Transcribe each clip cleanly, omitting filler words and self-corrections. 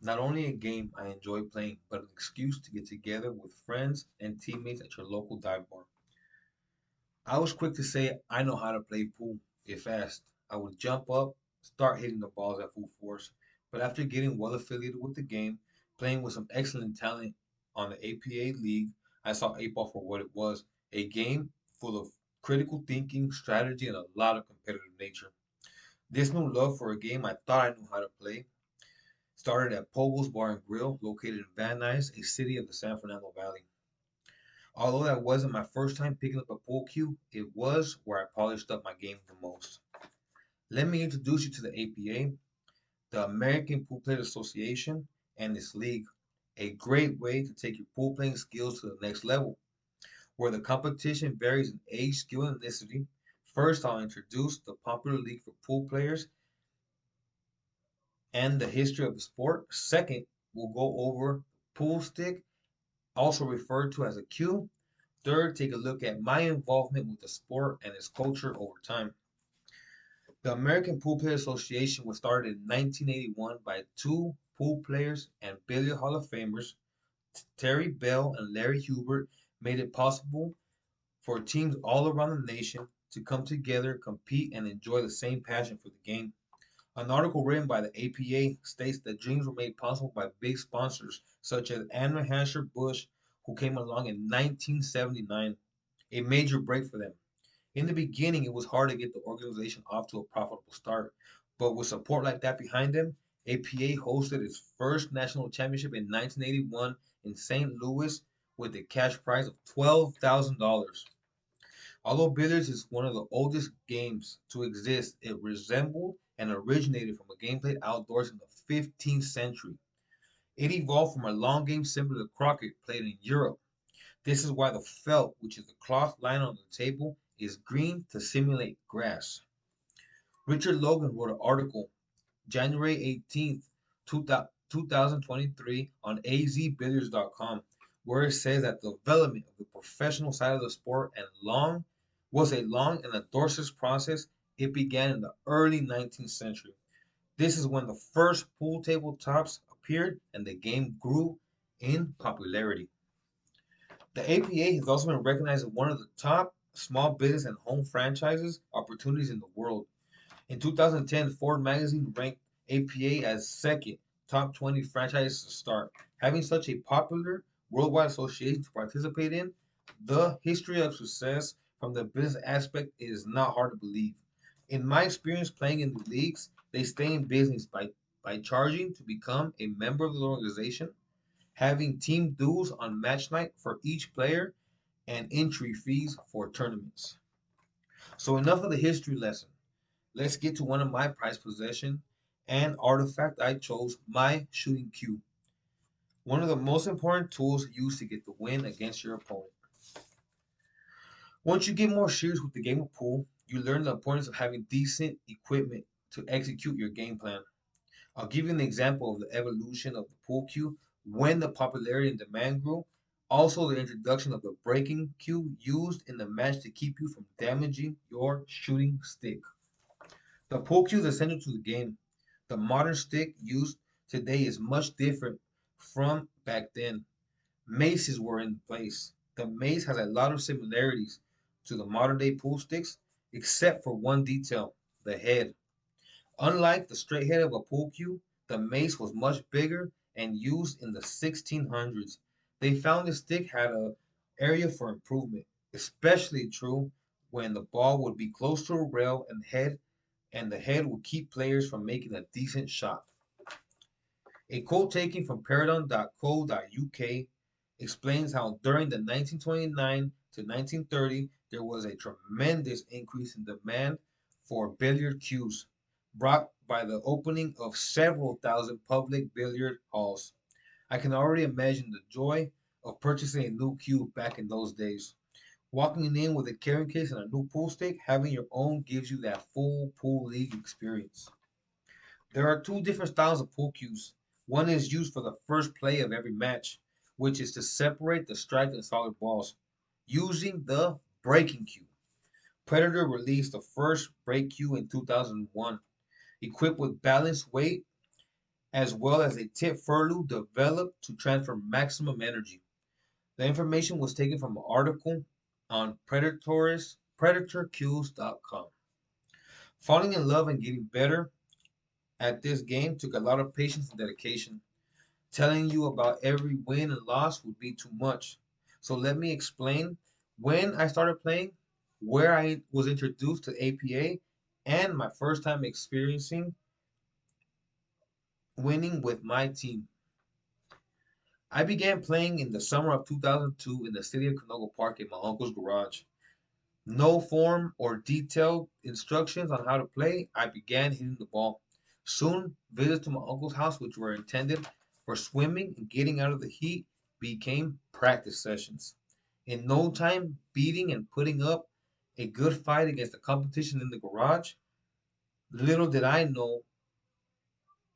Not only a game I enjoy playing, but an excuse to get together with friends and teammates at your local dive bar. I was quick to say I know how to play pool if asked. I would jump up, start hitting the balls at full force. But after getting well affiliated with the game, playing with some excellent talent on the APA League, I saw 8 Ball for what it was, a game full of critical thinking, strategy, and a lot of competitive nature. This new love for a game I thought I knew how to play started at Pogo's Bar and Grill, located in Van Nuys, a city of the San Fernando Valley. Although that wasn't my first time picking up a pool cue, it was where I polished up my game the most. Let me introduce you to the APA, the American Pool Players Association, and its league. A great way to take your pool playing skills to the next level, where the competition varies in age, skill, and ethnicity. First, I'll introduce the popular league for pool players and the history of the sport. Second, we'll go over pool stick, also referred to as a cue. Third, take a look at my involvement with the sport and its culture over time. The American Pool Players Association was started in 1981 by two pool players and billiard Hall of Famers, Terry Bell and Larry Hubert, made it possible for teams all around the nation to come together, compete, and enjoy the same passion for the game. An article written by the APA states that dreams were made possible by big sponsors such as Anheuser-Busch, who came along in 1979, a major break for them. In the beginning, it was hard to get the organization off to a profitable start, but with support like that behind them, APA hosted its first national championship in 1981 in St. Louis with a cash prize of $12,000. Although billiards is one of the oldest games to exist, it resembled and originated from a game played outdoors in the 15th century. It evolved from a long game similar to croquet played in Europe. This is why the felt, which is the cloth lying on the table, is green to simulate grass. Richard Logan wrote an article January 18th, 2023 on azbilliards.com where it says that the development of the professional side of the sport was a long and arduous process. It began in the early 19th century. This is when the first pool table tops appeared and the game grew in popularity. The APA has also been recognized as one of the top small business and home franchises opportunities in the world. In 2010, Ford magazine ranked APA as second top 20 franchise to start. Having such a popular worldwide association to participate in, the history of success from the business aspect is not hard to believe. In my experience playing in the leagues, they stay in business by charging to become a member of the organization, having team dues on match night for each player, and entry fees for tournaments. So enough of the history lesson. Let's get to one of my prized possession and artifact I chose, my shooting cue. One of the most important tools used to get the win against your opponent. Once you get more serious with the game of pool, you learn the importance of having decent equipment to execute your game plan. I'll give you an example of the evolution of the pool cue when the popularity and demand grew. Also, the introduction of the breaking cue used in the match to keep you from damaging your shooting stick. The pool cue is essential to the game. The modern stick used today is much different from back then. Maces were in place. The mace has a lot of similarities to the modern day pool sticks, except for one detail, the head. Unlike the straight head of a pool cue, the mace was much bigger and used in the 1600s. They found the stick had a area for improvement, especially true when the ball would be close to a rail and the head would keep players from making a decent shot. A quote taken from Paradigm.co.uk explains how during the 1929 to 1930 there was a tremendous increase in demand for billiard cues, brought by the opening of several thousand public billiard halls. I can already imagine the joy of purchasing a new cue back in those days. Walking in with a carrying case and a new pool stick, having your own gives you that full pool league experience. There are two different styles of pool cues. One is used for the first play of every match, which is to separate the strike and solid balls, using the breaking cue. Predator released the first break cue in 2001, equipped with balanced weight as well as a tip furlough developed to transfer maximum energy. The information was taken from an article on predatorcues.com. Falling in love and getting better at this game took a lot of patience and dedication. Telling you about every win and loss would be too much. So let me explain when I started playing, where I was introduced to APA, and my first time experiencing winning with my team. I began playing in the summer of 2002 in the city of Canoga Park in my uncle's garage. No form or detailed instructions on how to play, I began hitting the ball. Soon, visits to my uncle's house, which were intended for swimming and getting out of the heat, became practice sessions. In no time, beating and putting up a good fight against the competition in the garage, little did I know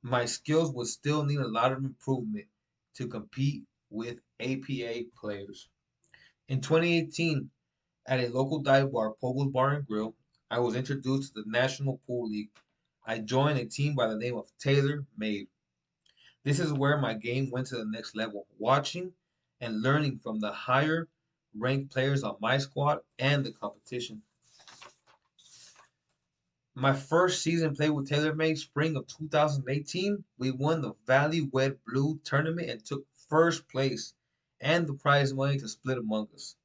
my skills would still need a lot of improvement to compete with APA players. In 2018, at a local dive bar, Pogo's Bar and Grill, I was introduced to the National Pool League. I joined a team by the name of Taylor Made. This is where my game went to the next level, watching and learning from the higher ranked players on my squad and the competition. My first season played with TaylorMade, spring of 2018. We won the Valley Wet Blue tournament and took first place and the prize money to split among us.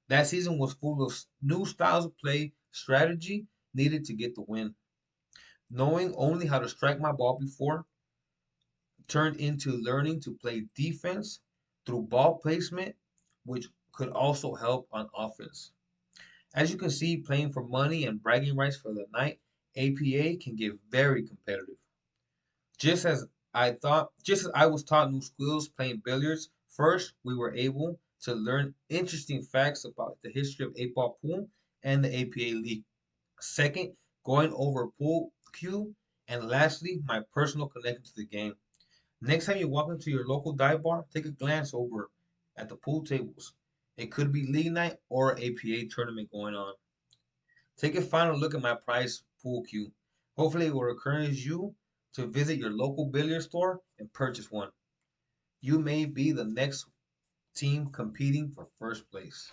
That season was full of new styles of play, strategy needed to get the win. Knowing only how to strike my ball before turned into learning to play defense through ball placement, which could also help on offense. As you can see, playing for money and bragging rights for the night, APA can get very competitive. Just as I was taught new skills playing billiards, first we were able to learn interesting facts about the history of 8-ball pool and the APA league. Second, going over pool cue, and lastly, my personal connection to the game. Next time you walk into your local dive bar, take a glance over at the pool tables. It could be league night or APA tournament going on. Take a final look at my prize pool cue. Hopefully, it will encourage you to visit your local billiard store and purchase one. You may be the next team competing for first place.